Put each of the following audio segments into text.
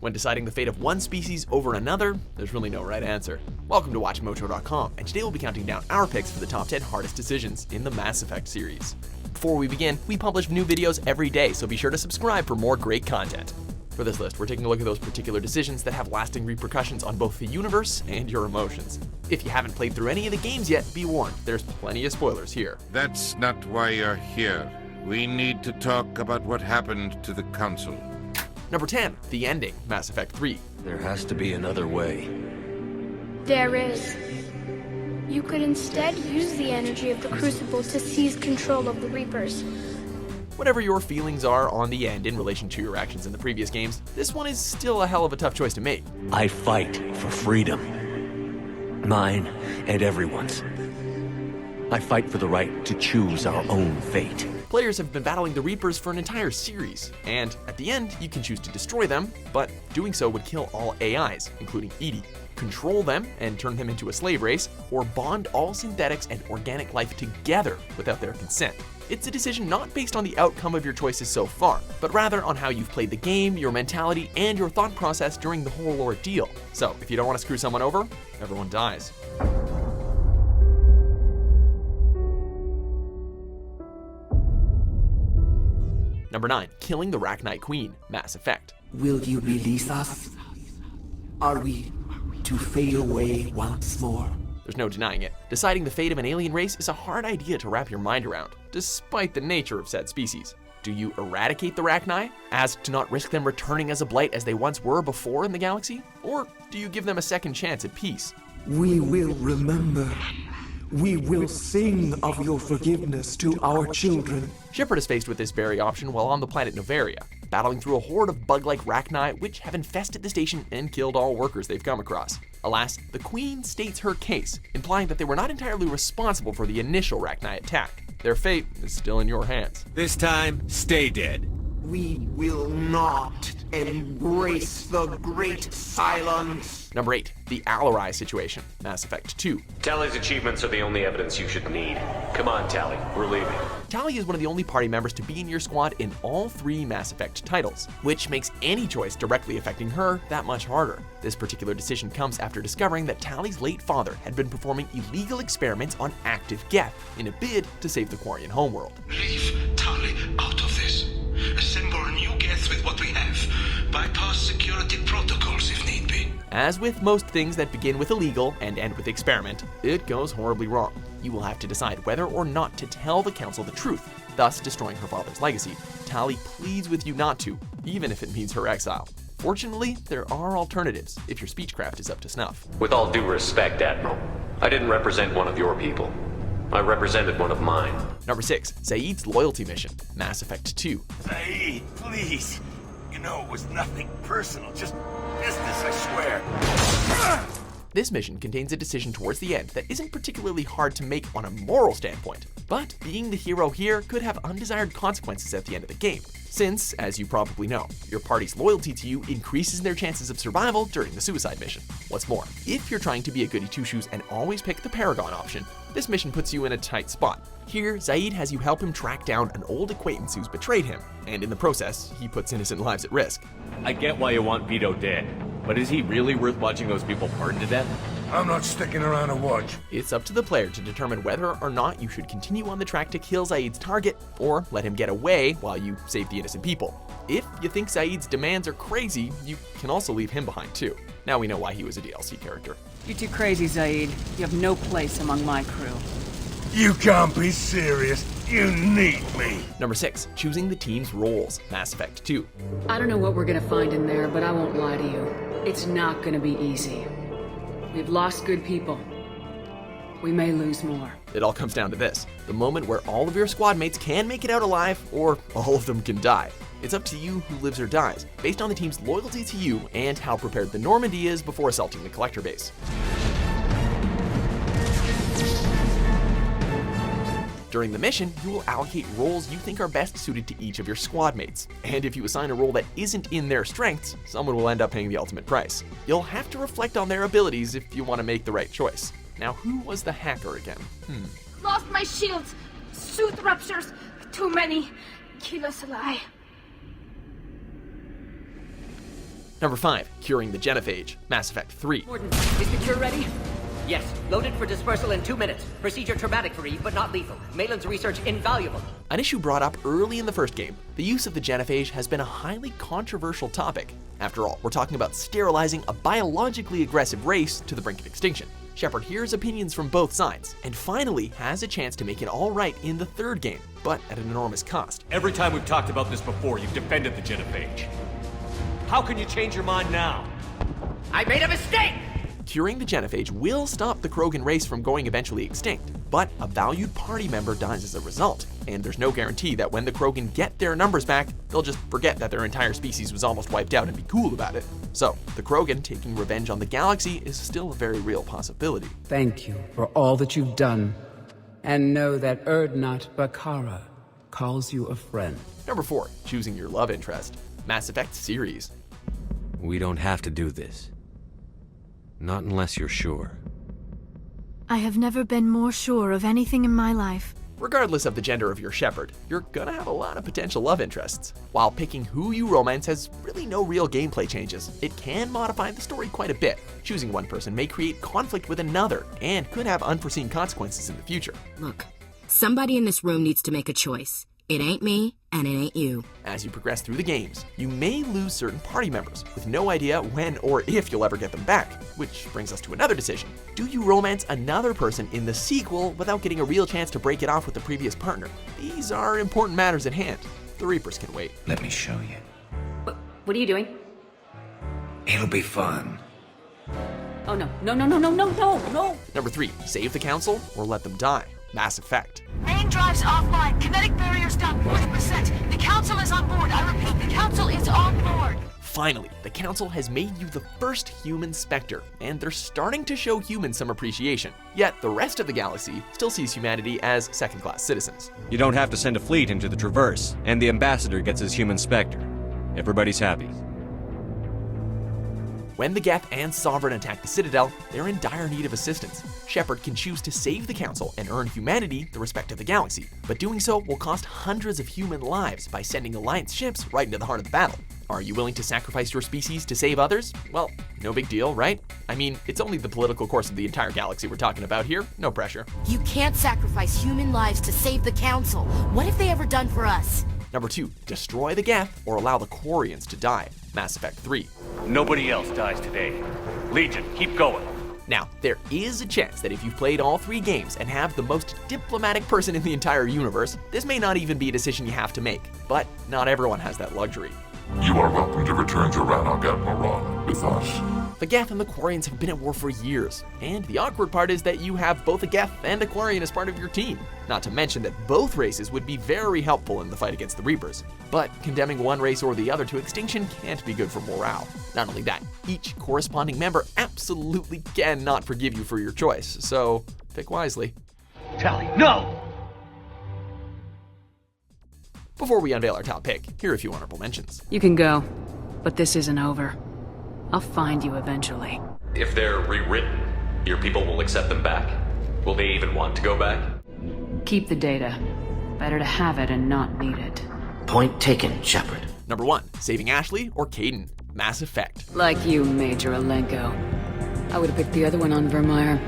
When deciding the fate of one species over another, there's really no right answer. Welcome to WatchMojo.com, and today we'll be counting down our picks for the top 10 hardest decisions in the Mass Effect series. Before we begin, we publish new videos every day, so be sure to subscribe for more great content. For this list, we're taking a look at those particular decisions that have lasting repercussions on both the universe and your emotions. If you haven't played through any of the games yet, be warned, there's plenty of spoilers here. That's not why you're here. We need to talk about what happened to the Council. Number 10, the ending, Mass Effect 3. There has to be another way. There is. You could instead use the energy of the Crucible to seize control of the Reapers. Whatever your feelings are on the end in relation to your actions in the previous games, this one is still a hell of a tough choice to make. I fight for freedom. Mine and everyone's. I fight for the right to choose our own fate. Players have been battling the Reapers for an entire series, and at the end, you can choose to destroy them, but doing so would kill all AIs, including EDI, control them and turn them into a slave race, or bond all synthetics and organic life together without their consent. It's a decision not based on the outcome of your choices so far, but rather on how you've played the game, your mentality, and your thought process during the whole ordeal. So, if you don't want to screw someone over, everyone dies. Number 9, killing the Rachni Queen, Mass Effect. Will you release us? Are we to fade away once more? There's no denying it. Deciding the fate of an alien race is a hard idea to wrap your mind around, despite the nature of said species. Do you eradicate the Rachni, as to not risk them returning as a blight as they once were before in the galaxy? Or do you give them a second chance at peace? We will remember. We will sing of your forgiveness to our children. Shepard is faced with this very option while on the planet Novaria, battling through a horde of bug-like Rachni which have infested the station and killed all workers they've come across. Alas, the Queen states her case, implying that they were not entirely responsible for the initial Rachni attack. Their fate is still in your hands. This time, stay dead. We will not embrace the great silence. Number 8, the Alarei Situation, Mass Effect 2. Tali's achievements are the only evidence you should need. Come on, Tali, we're leaving. Tali is one of the only party members to be in your squad in all 3 Mass Effect titles, which makes any choice directly affecting her that much harder. This particular decision comes after discovering that Tali's late father had been performing illegal experiments on active Geth in a bid to save the Quarian homeworld. Leave Tali out of this. Assemble new Geth with what we have. Bypass security protocols if need be. As with most things that begin with illegal and end with experiment, it goes horribly wrong. You will have to decide whether or not to tell the Council the truth, thus destroying her father's legacy. Tali pleads with you not to, even if it means her exile. Fortunately, there are alternatives if your speechcraft is up to snuff. With all due respect, Admiral, I didn't represent one of your people. I represented one of mine. Number 6, Zaeed's Loyalty Mission, Mass Effect 2. Zaeed, please. You know it was nothing personal, just business, I swear. This mission contains a decision towards the end that isn't particularly hard to make on a moral standpoint, but being the hero here could have undesired consequences at the end of the game, since, as you probably know, your party's loyalty to you increases their chances of survival during the suicide mission. What's more, if you're trying to be a goody two-shoes and always pick the Paragon option, this mission puts you in a tight spot. Here, Zaeed has you help him track down an old acquaintance who's betrayed him, and in the process, he puts innocent lives at risk. I get why you want Vito dead, but is he really worth watching those people burned to death? I'm not sticking around to watch. It's up to the player to determine whether or not you should continue on the track to kill Zaeed's target, or let him get away while you save the innocent people. If you think Zaeed's demands are crazy, you can also leave him behind too. Now we know why he was a DLC character. You're too crazy, Zaeed. You have no place among my crew. You can't be serious. You need me. Number 6, choosing the team's roles, Mass Effect 2. I don't know what we're gonna find in there, but I won't lie to you. It's not gonna be easy. We've lost good people. We may lose more. It all comes down to this: the moment where all of your squad mates can make it out alive, or all of them can die. It's up to you who lives or dies, based on the team's loyalty to you and how prepared the Normandy is before assaulting the Collector base. During the mission, you will allocate roles you think are best suited to each of your squad mates, and if you assign a role that isn't in their strengths, someone will end up paying the ultimate price. You'll have to reflect on their abilities if you want to make the right choice. Now, who was the hacker again? Lost my shields. Suit ruptures. Too many. Kill us alive. Number 5, curing the Genophage, Mass Effect 3. Gordon, is the cure ready? Yes. Loaded for dispersal in 2 minutes. Procedure traumatic for Eve, but not lethal. Maitland's research invaluable. An issue brought up early in the first game, the use of the Genophage has been a highly controversial topic. After all, we're talking about sterilizing a biologically aggressive race to the brink of extinction. Shepard hears opinions from both sides, and finally has a chance to make it all right in the third game, but at an enormous cost. Every time we've talked about this before, you've defended the Genophage. How can you change your mind now? I made a mistake! Curing the Genophage will stop the Krogan race from going eventually extinct, but a valued party member dies as a result, and there's no guarantee that when the Krogan get their numbers back, they'll just forget that their entire species was almost wiped out and be cool about it. So, the Krogan taking revenge on the galaxy is still a very real possibility. Thank you for all that you've done, and know that Erdnot Bakara calls you a friend. Number 4, choosing your love interest, Mass Effect series. We don't have to do this. Not unless you're sure. I have never been more sure of anything in my life. Regardless of the gender of your Shepard, you're gonna have a lot of potential love interests. While picking who you romance has really no real gameplay changes, it can modify the story quite a bit. Choosing one person may create conflict with another, and could have unforeseen consequences in the future. Look, somebody in this room needs to make a choice. It ain't me, and it ain't you. As you progress through the games, you may lose certain party members, with no idea when or if you'll ever get them back. Which brings us to another decision. Do you romance another person in the sequel without getting a real chance to break it off with the previous partner? These are important matters at hand. The Reapers can wait. Let me show you. What are you doing? It'll be fun. Oh no, no, no, no, no, no, no, no! Number 3, save the Council or let them die. Mass Effect. Main drives offline. Kinetic barriers down 40%. The Council is on board. I repeat, the Council is on board. Finally, the Council has made you the first human Spectre, and they're starting to show humans some appreciation. Yet the rest of the galaxy still sees humanity as second-class citizens. You don't have to send a fleet into the Traverse, and the Ambassador gets his human Spectre. Everybody's happy. When the Geth and Sovereign attack the Citadel, they're in dire need of assistance. Shepard can choose to save the Council and earn humanity the respect of the galaxy, but doing so will cost hundreds of human lives by sending Alliance ships right into the heart of the battle. Are you willing to sacrifice your species to save others? Well, no big deal, right? I mean, it's only the political course of the entire galaxy we're talking about here, no pressure. You can't sacrifice human lives to save the Council. What have they ever done for us? Number 2, destroy the Geth or allow the Quarians to die. Mass Effect 3. Nobody else dies today. Legion, keep going. Now, there is a chance that if you've played all 3 games and have the most diplomatic person in the entire universe, this may not even be a decision you have to make. But not everyone has that luxury. You are welcome to return to Ranargat Moran with us. The Geth and the Quarians have been at war for years, and the awkward part is that you have both a Geth and a Quarian as part of your team. Not to mention that both races would be very helpful in the fight against the Reapers. But condemning one race or the other to extinction can't be good for morale. Not only that, each corresponding member absolutely cannot forgive you for your choice, so pick wisely. Tally, no! Before we unveil our top pick, here are a few honorable mentions. You can go, but this isn't over. I'll find you eventually. If they're rewritten, your people will accept them back? Will they even want to go back? Keep the data. Better to have it and not need it. Point taken, Shepard. Number 1, saving Ashley or Kaidan. Mass Effect. Like you, Major Alenko. I would have picked the other one on Vermeer.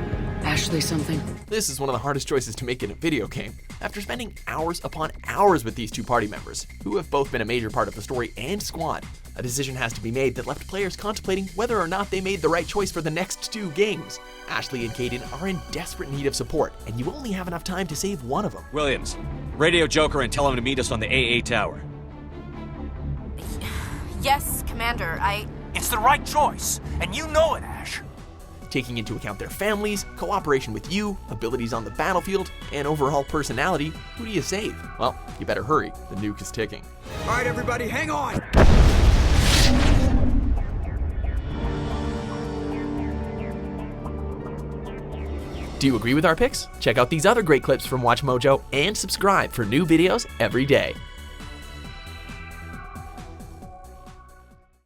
Ashley something. This is one of the hardest choices to make in a video game. After spending hours upon hours with these 2 party members, who have both been a major part of the story and squad, a decision has to be made that left players contemplating whether or not they made the right choice for the next 2 games. Ashley and Kaidan are in desperate need of support, and you only have enough time to save one of them. Williams, radio Joker and tell him to meet us on the AA tower. Yes, Commander, It's the right choice, and you know it, Ash. Taking into account their families, cooperation with you, abilities on the battlefield, and overall personality, who do you save? Well, you better hurry, the nuke is ticking. All right, everybody, hang on! Do you agree with our picks? Check out these other great clips from WatchMojo and subscribe for new videos every day.